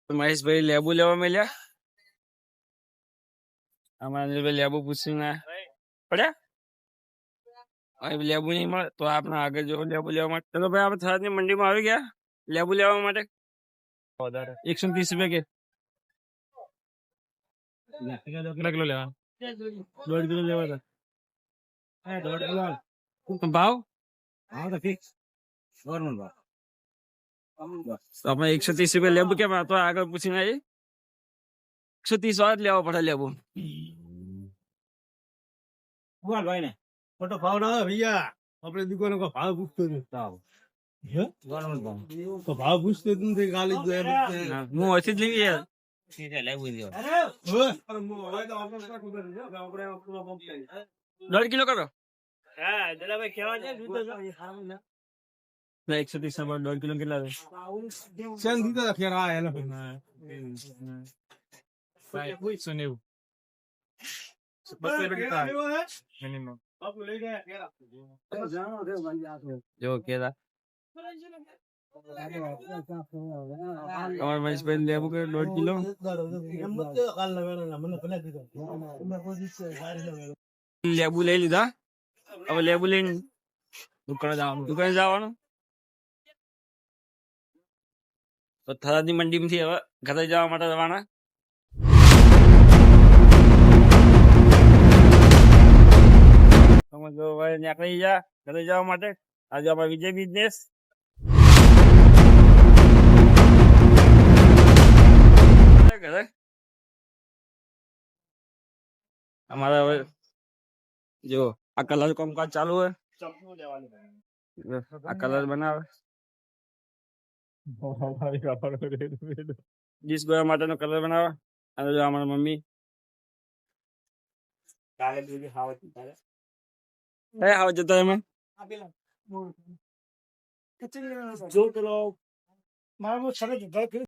મહેશભાઈ લેબુ લેવા મળ્યા. અમારે લેબુ પૂછીને પડ્યા લેબુ નહીં મળે તો આપણે આગળ જો લેબુ લેવા માટે. ચલો ભાઈ આપણે થરાદની મંડીમાં આવી ગયા લેબુ લેવા માટે. 130 રૂપિયા કેટલા કિલો લેવા? 1.5 કિલો લેવા હતા. ભાવ તો ફિક્સ નોર્મલ ભાવ. આપણે 130 રૂપિયા લેબુ કેમ તો આગળ પૂછીને આવી 130 વાર લેવા પડે લેબુ. ભાઈ ને મોટો ભાવ ના આવે ભૈયા. આપણે દુકાનો કો ભાવ પૂછતો ભાવ પૂછતો નથી ખાલી હું ઓછી જ લઈ યાર. લેબુ દેવા 1.5 કિલો કરો. હા દલાભાઈ કેવા છે 130 માં 1.5 કિલો કેટલા છે? સેન દીધા ખેર આ હેલો 190 જો કેરા તમારે મહેશભાઈ લેવું કે 1.5 કિલો લેબુ લઈ લીધા. હવે લેબુ લઈને દુકાને જવાનું. તો થરાદની મંડીમાંથી હવે ઘરે જવા માટે જવાના. તમે જો ભાઈ નીકળી જા ઘરે જવા માટે. આજે આપણે વિજય બિઝનેસ ઘરે અમારે હવે જો આ કલર કામકાજ ચાલુ હોય. આ કલર બનાવે ડીશ ગોયા માટેનો કલર બનાવે. અને જો અમારા મમ્મી હાવ જતા એમાં જો પેલો મારા